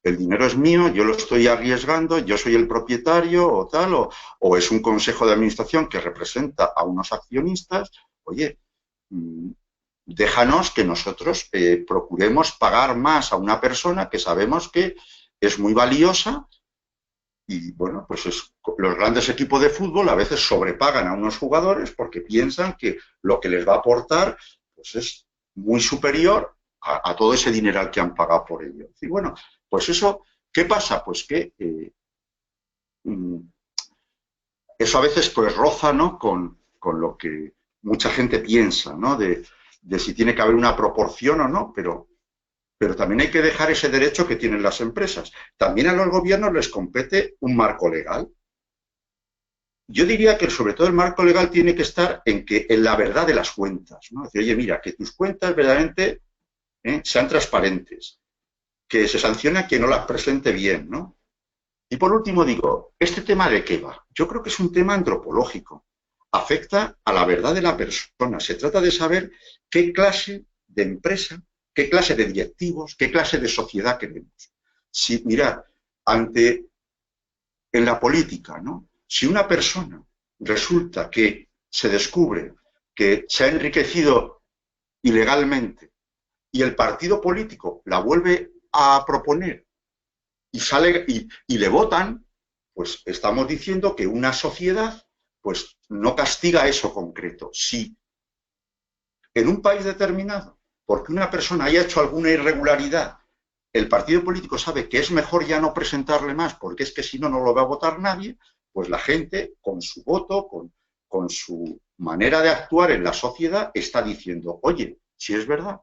el dinero es mío, yo lo estoy arriesgando, yo soy el propietario o tal, o es un consejo de administración que representa a unos accionistas, oye, déjanos que nosotros procuremos pagar más a una persona que sabemos que es muy valiosa. Y bueno, pues los grandes equipos de fútbol a veces sobrepagan a unos jugadores porque piensan que lo que les va a aportar pues es muy superior a todo ese dinero que han pagado por ello. Y bueno, pues eso, ¿qué pasa? Pues que eso a veces pues roza, ¿no? con lo que mucha gente piensa, ¿no? De si tiene que haber una proporción o no, pero también hay que dejar ese derecho que tienen las empresas. También a los gobiernos les compete un marco legal. Yo diría que sobre todo el marco legal tiene que estar en la verdad de las cuentas, ¿no? Es decir, oye, mira, que tus cuentas verdaderamente sean transparentes, que se sancione a quien no las presente bien, ¿no? Y por último digo, ¿este tema de qué va? Yo creo que es un tema antropológico. Afecta a la verdad de la persona. Se trata de saber qué clase de empresa, qué clase de directivos, qué clase de sociedad queremos. Si, mirad, en la política, ¿no? Si una persona resulta que se descubre que se ha enriquecido ilegalmente y el partido político la vuelve a proponer y sale y le votan, pues estamos diciendo que una sociedad pues no castiga eso concreto. Si en un país determinado, porque una persona haya hecho alguna irregularidad, el partido político sabe que es mejor ya no presentarle más, porque es que si no, no lo va a votar nadie, pues la gente, con su voto, con su manera de actuar en la sociedad, está diciendo, oye, si es verdad,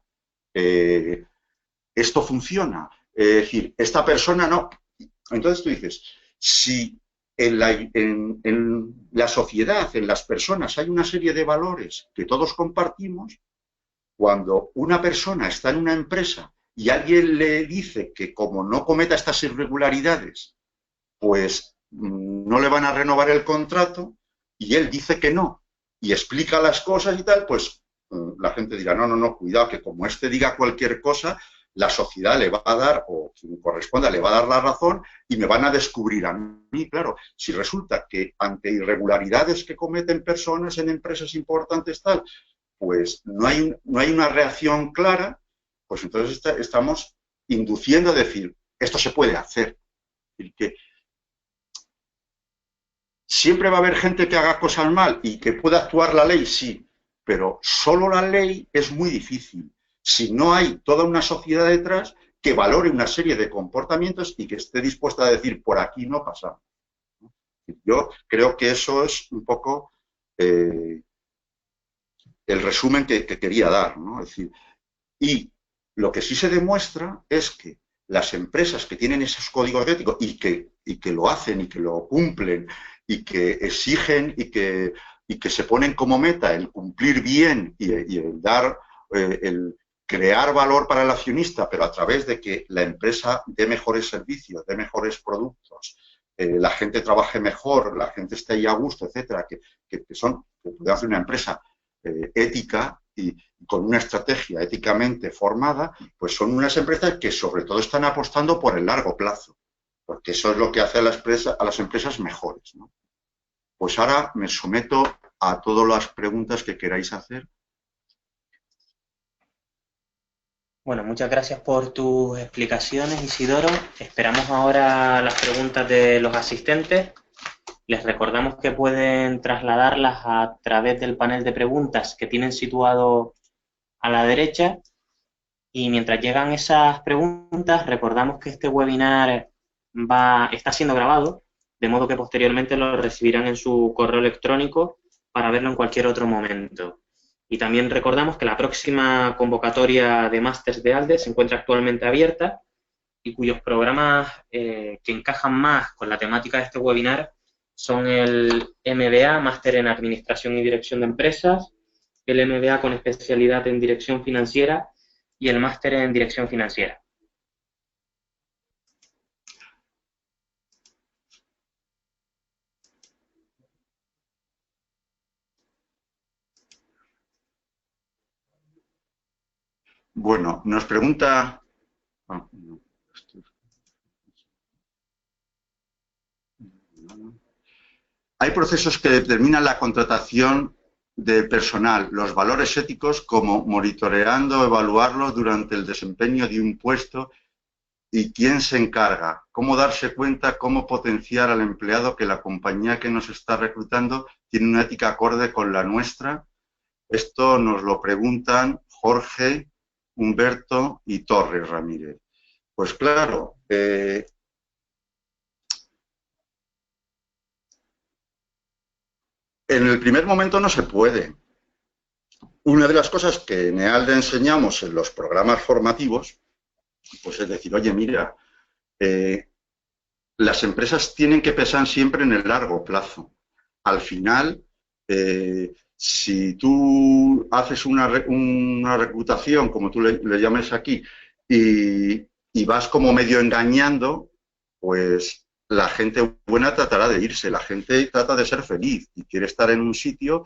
esto funciona, Es decir, esta persona no. Entonces tú dices, si en la sociedad, en las personas, hay una serie de valores que todos compartimos, cuando una persona está en una empresa y alguien le dice que como no cometa estas irregularidades, pues no le van a renovar el contrato, y él dice que no, y explica las cosas y tal, pues la gente dirá, no, no, no, cuidado, que como este diga cualquier cosa, la sociedad le va a dar, o quien corresponda, le va a dar la razón y me van a descubrir a mí. Claro, si resulta que ante irregularidades que cometen personas en empresas importantes tal, pues no hay una reacción clara, pues entonces estamos induciendo a decir, esto se puede hacer. Es decir, que siempre va a haber gente que haga cosas mal y que pueda actuar la ley, sí, pero solo la ley es muy difícil. Si no hay toda una sociedad detrás que valore una serie de comportamientos y que esté dispuesta a decir, por aquí no pasamos. Yo creo que eso es un poco el resumen que quería dar, ¿no? Es decir, y lo que sí se demuestra es que las empresas que tienen esos códigos éticos y que lo hacen y que lo cumplen y que exigen y que se ponen como meta el cumplir bien y el dar, el crear valor para el accionista, pero a través de que la empresa dé mejores servicios, dé mejores productos, la gente trabaje mejor, la gente esté ahí a gusto, etcétera, que puede hacer una empresa ética y con una estrategia éticamente formada, pues son unas empresas que sobre todo están apostando por el largo plazo, porque eso es lo que hace a las empresas mejores, ¿no? Pues ahora me someto a todas las preguntas que queráis hacer. Bueno, muchas gracias por tus explicaciones, Isidoro. Esperamos ahora las preguntas de los asistentes. Les recordamos que pueden trasladarlas a través del panel de preguntas que tienen situado a la derecha. Y mientras llegan esas preguntas, recordamos que este webinar está siendo grabado, de modo que posteriormente lo recibirán en su correo electrónico para verlo en cualquier otro momento. Y también recordamos que la próxima convocatoria de másters de ALDE se encuentra actualmente abierta y cuyos programas que encajan más con la temática de este webinar son el MBA, Máster en Administración y Dirección de Empresas, el MBA con especialidad en Dirección Financiera y el Máster en Dirección Financiera. Bueno, nos pregunta... Hay procesos que determinan la contratación de personal, los valores éticos, como monitoreando, evaluarlos durante el desempeño de un puesto y quién se encarga, cómo darse cuenta, cómo potenciar al empleado que la compañía que nos está reclutando tiene una ética acorde con la nuestra. Esto nos lo preguntan Jorge, Humberto y Torres Ramírez. Pues claro, en el primer momento no se puede. Una de las cosas que en EALDE enseñamos en los programas formativos, pues es decir, oye, mira, las empresas tienen que pensar siempre en el largo plazo. Al final, si tú haces una reclutación, como tú le llames aquí, y vas como medio engañando, pues la gente buena tratará de irse, la gente trata de ser feliz y quiere estar en un sitio,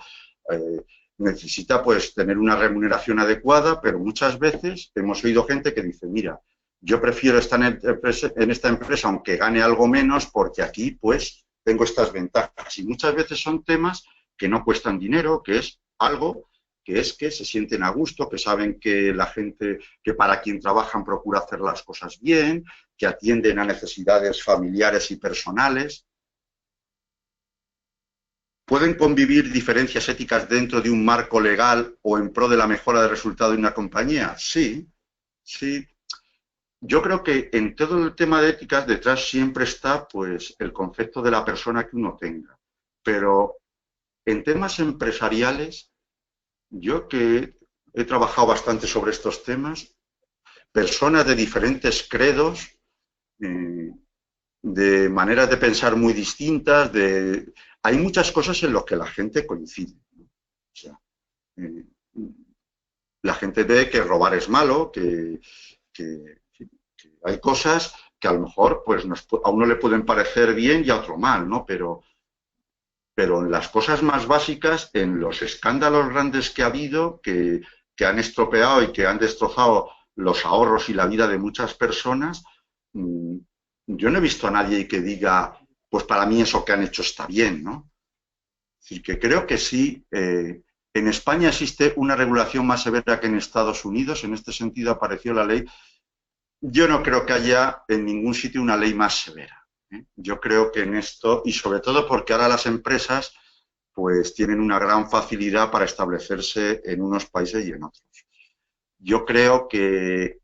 necesita pues tener una remuneración adecuada, pero muchas veces hemos oído gente que dice, mira, yo prefiero estar en esta empresa aunque gane algo menos porque aquí pues tengo estas ventajas. Y muchas veces son temas que no cuestan dinero, que es algo que es que se sienten a gusto, que saben que la gente que para quien trabajan procura hacer las cosas bien, que atienden a necesidades familiares y personales. ¿Pueden convivir diferencias éticas dentro de un marco legal o en pro de la mejora del resultado de una compañía? Sí, sí. Yo creo que en todo el tema de éticas detrás siempre está pues el concepto de la persona que uno tenga. Pero en temas empresariales, yo que he trabajado bastante sobre estos temas, personas de diferentes credos, de maneras de pensar muy distintas, hay muchas cosas en las que la gente coincide, ¿no? O sea, eh, la gente ve que robar es malo, que hay cosas que a lo mejor pues a uno le pueden parecer bien y a otro mal, ¿no? Pero en las cosas más básicas, en los escándalos grandes que ha habido, que han estropeado y que han destrozado los ahorros y la vida de muchas personas, yo no he visto a nadie que diga, pues para mí eso que han hecho está bien, ¿no? Es decir, que creo que sí, en España existe una regulación más severa que en Estados Unidos, en este sentido apareció la ley. Yo no creo que haya en ningún sitio una ley más severa, ¿eh? Yo creo que en esto, y sobre todo porque ahora las empresas pues tienen una gran facilidad para establecerse en unos países y en otros. Yo creo que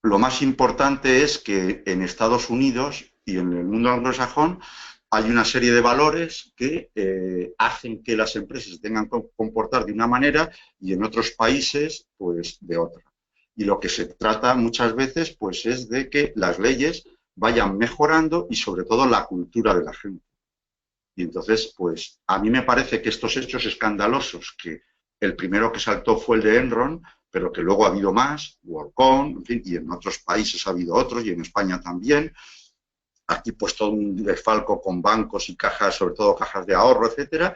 lo más importante es que en Estados Unidos y en el mundo anglosajón hay una serie de valores que hacen que las empresas se tengan que comportar de una manera y en otros países pues de otra. Y lo que se trata muchas veces pues es de que las leyes vayan mejorando y sobre todo la cultura de la gente. Y entonces, pues a mí me parece que estos hechos escandalosos, que el primero que saltó fue el de Enron, pero que luego ha habido más, WorldCom, en fin, y en otros países ha habido otros, y en España también. Aquí pues todo un desfalco con bancos y cajas, sobre todo cajas de ahorro, etcétera.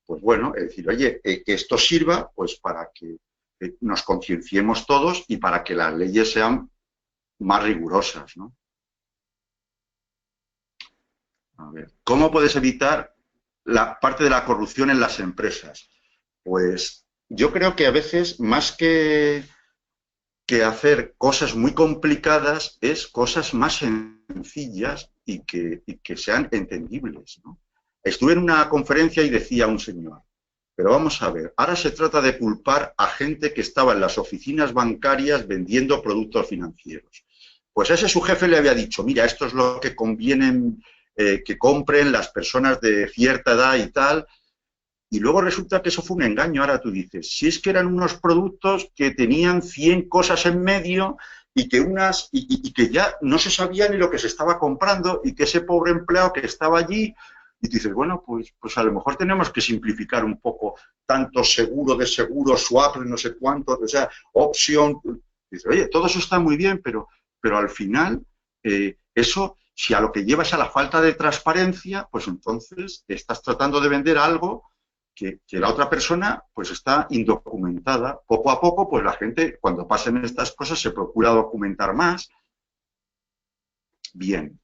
Pues bueno, es decir, oye, que esto sirva pues para que nos concienciemos todos y para que las leyes sean más rigurosas, ¿no? A ver, ¿cómo puedes evitar la parte de la corrupción en las empresas? Pues yo creo que a veces, más que hacer cosas muy complicadas, es cosas más sencillas y que sean entendibles, ¿no? Estuve en una conferencia y decía un señor, pero vamos a ver, ahora se trata de culpar a gente que estaba en las oficinas bancarias vendiendo productos financieros. Pues a ese su jefe le había dicho, mira, esto es lo que conviene que compren las personas de cierta edad y tal, y luego resulta que eso fue un engaño. Ahora tú dices, si es que eran unos productos que tenían 100 cosas en medio y que y que ya no se sabía ni lo que se estaba comprando y que ese pobre empleado que estaba allí, y tú dices, bueno, pues a lo mejor tenemos que simplificar un poco tanto seguro de seguro, swap, no sé cuánto, o sea, opción. Dices, oye, todo eso está muy bien, pero al final eso, si a lo que llevas a la falta de transparencia, pues entonces estás tratando de vender algo que la otra persona pues está indocumentada. Poco a poco, pues la gente, cuando pasen estas cosas, se procura documentar más. Bien.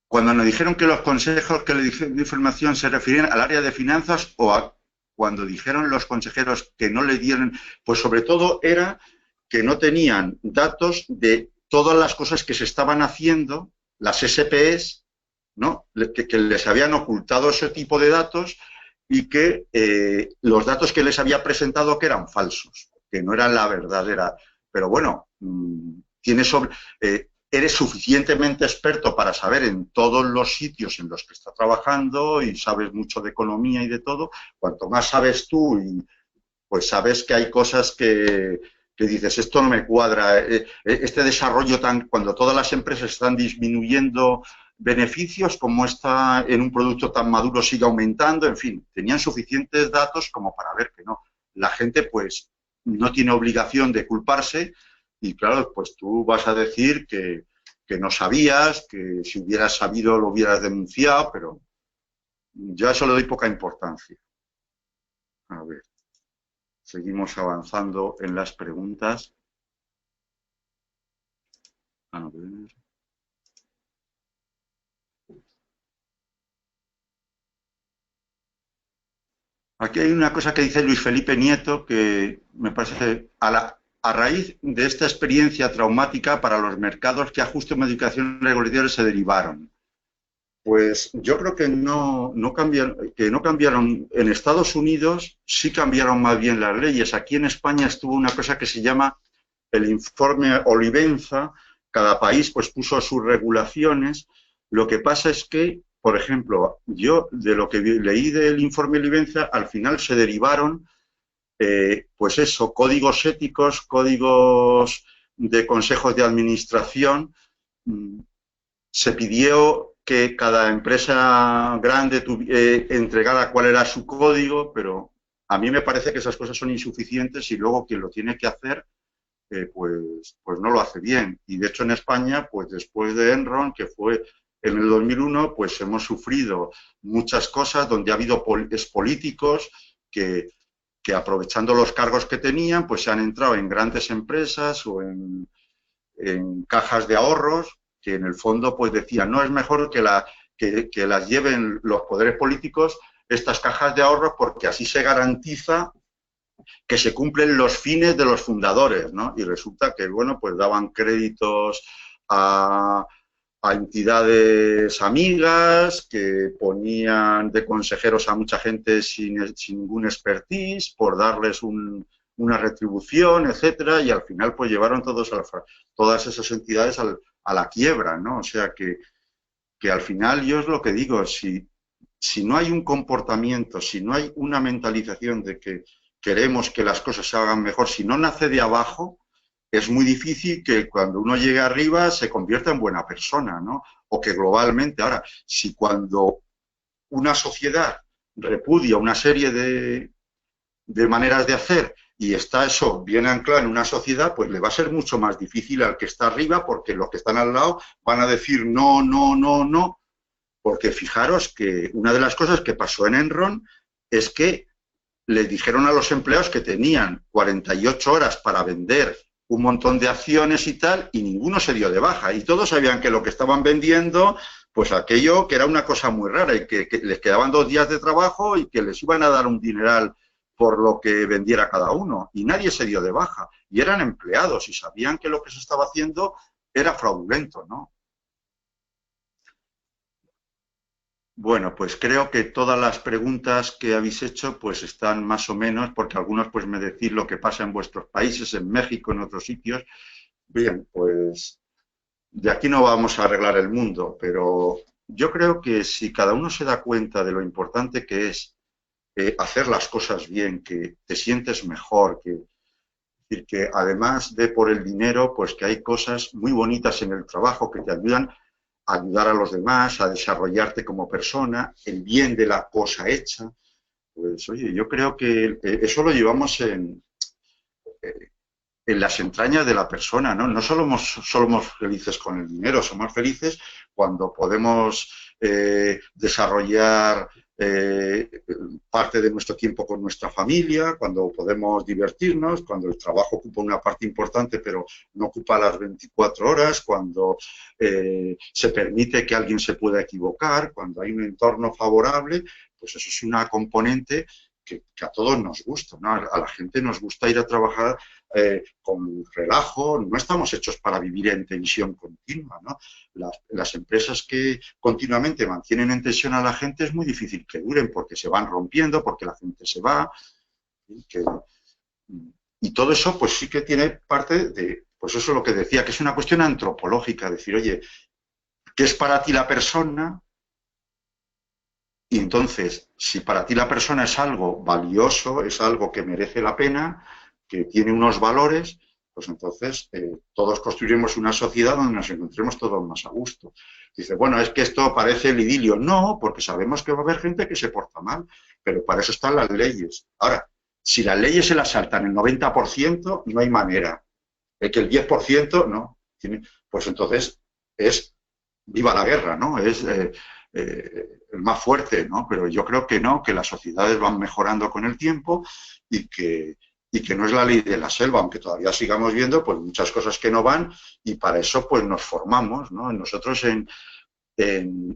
Cuando nos dijeron que los consejos que le dijeron de información se refieren al área de finanzas cuando dijeron los consejeros que no le dieron, pues sobre todo era que no tenían datos de todas las cosas que se estaban haciendo, las SPS, ¿no? Que les habían ocultado ese tipo de datos y que los datos que les había presentado que eran falsos, que no eran la verdadera. Pero bueno, eres suficientemente experto para saber en todos los sitios en los que está trabajando y sabes mucho de economía y de todo. Cuanto más sabes tú, pues sabes que hay cosas que dices, esto no me cuadra, este desarrollo cuando todas las empresas están disminuyendo beneficios, como está en un producto tan maduro sigue aumentando, en fin, tenían suficientes datos como para ver que no. La gente pues no tiene obligación de culparse y claro, pues tú vas a decir que no sabías, que si hubieras sabido lo hubieras denunciado, pero yo a eso le doy poca importancia. A ver, seguimos avanzando en las preguntas. A ver. Aquí hay una cosa que dice Luis Felipe Nieto que me parece a raíz de esta experiencia traumática para los mercados, ¿qué ajustes, modificaciones regulatorias se derivaron? Pues yo creo que no cambiaron. En Estados Unidos sí cambiaron más bien las leyes. Aquí en España estuvo una cosa que se llama el informe Olivenza. Cada país pues puso sus regulaciones. Lo que pasa es que, por ejemplo, yo de lo que leí del informe Olivenza, al final se derivaron pues eso, códigos éticos, códigos de consejos de administración. Se pidió que cada empresa grande entregara cuál era su código, pero a mí me parece que esas cosas son insuficientes y luego quien lo tiene que hacer pues no lo hace bien. Y de hecho en España, pues después de Enron, que fue en el 2001, pues hemos sufrido muchas cosas donde ha habido políticos que aprovechando los cargos que tenían, pues se han entrado en grandes empresas o en cajas de ahorros, que en el fondo pues decían, no, es mejor que las lleven los poderes políticos estas cajas de ahorros porque así se garantiza que se cumplen los fines de los fundadores, ¿no? Y resulta que, bueno, pues daban créditos a entidades amigas, que ponían de consejeros a mucha gente sin ningún expertise, por darles una retribución, etcétera, y al final pues llevaron todas esas entidades a la quiebra, ¿no? O sea que al final yo es lo que digo, si no hay un comportamiento, si no hay una mentalización de que queremos que las cosas se hagan mejor, si no nace de abajo, es muy difícil que cuando uno llegue arriba se convierta en buena persona, ¿no? O que globalmente, ahora, si cuando una sociedad repudia una serie de maneras de hacer y está eso bien anclado en una sociedad, pues le va a ser mucho más difícil al que está arriba porque los que están al lado van a decir no, no, no, no, porque fijaros que una de las cosas que pasó en Enron es que les dijeron a los empleados que tenían 48 horas para vender un montón de acciones y tal, y ninguno se dio de baja. Y todos sabían que lo que estaban vendiendo, pues aquello que era una cosa muy rara, y que les quedaban 2 días de trabajo y que les iban a dar un dineral por lo que vendiera cada uno. Y nadie se dio de baja. Y eran empleados y sabían que lo que se estaba haciendo era fraudulento, ¿no? Bueno, pues creo que todas las preguntas que habéis hecho pues están más o menos, porque algunos pues me decís lo que pasa en vuestros países, en México, en otros sitios. Bien, pues de aquí no vamos a arreglar el mundo, pero yo creo que si cada uno se da cuenta de lo importante que es hacer las cosas bien, que te sientes mejor, decir, que además de por el dinero, pues que hay cosas muy bonitas en el trabajo que te ayudan a ayudar a los demás, a desarrollarte como persona, el bien de la cosa hecha. Pues oye, yo creo que eso lo llevamos en las entrañas de la persona, ¿no? No somos felices con el dinero, somos felices cuando podemos desarrollar parte de nuestro tiempo con nuestra familia, cuando podemos divertirnos, cuando el trabajo ocupa una parte importante pero no ocupa las 24 horas, cuando se permite que alguien se pueda equivocar, cuando hay un entorno favorable, pues eso es una componente que a todos nos gusta, ¿no? A la gente nos gusta ir a trabajar con relajo, no estamos hechos para vivir en tensión continua, ¿no? Las empresas que continuamente mantienen en tensión a la gente es muy difícil que duren porque se van rompiendo, porque la gente se va, que, y todo eso pues sí que tiene parte de, pues eso es lo que decía, que es una cuestión antropológica, decir, oye, ¿qué es para ti la persona? Y entonces, si para ti la persona es algo valioso, es algo que merece la pena, que tiene unos valores, pues entonces todos construiremos una sociedad donde nos encontremos todos más a gusto. Dice, bueno, es que esto parece el idilio. No, porque sabemos que va a haber gente que se porta mal, pero para eso están las leyes. Ahora, si las leyes se las saltan el 90%, no hay manera. Que el 10% no. Pues entonces es viva la guerra, ¿no? Es el más fuerte, ¿no? Pero yo creo que no, que las sociedades van mejorando con el tiempo y que no es la ley de la selva, aunque todavía sigamos viendo pues muchas cosas que no van y para eso pues nos formamos, ¿no? Nosotros en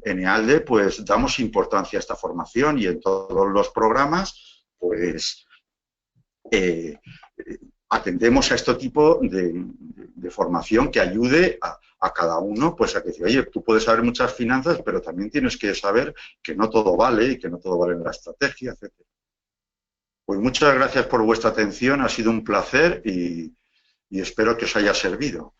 EALDE pues damos importancia a esta formación y en todos los programas pues eh, atendemos a este tipo de formación que ayude a cada uno pues a que diga, oye, tú puedes saber muchas finanzas, pero también tienes que saber que no todo vale y que no todo vale en la estrategia, etcétera. Pues muchas gracias por vuestra atención, ha sido un placer y espero que os haya servido.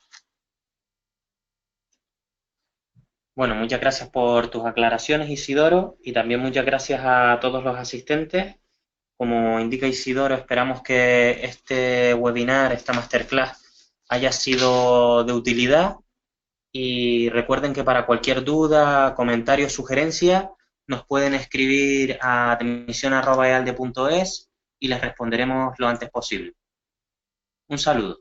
Bueno, muchas gracias por tus aclaraciones, Isidoro, y también muchas gracias a todos los asistentes. como indica Isidoro, esperamos que este webinar, esta masterclass, haya sido de utilidad y recuerden que para cualquier duda, comentario o sugerencia nos pueden escribir a admisión@ealde.es y les responderemos lo antes posible. Un saludo.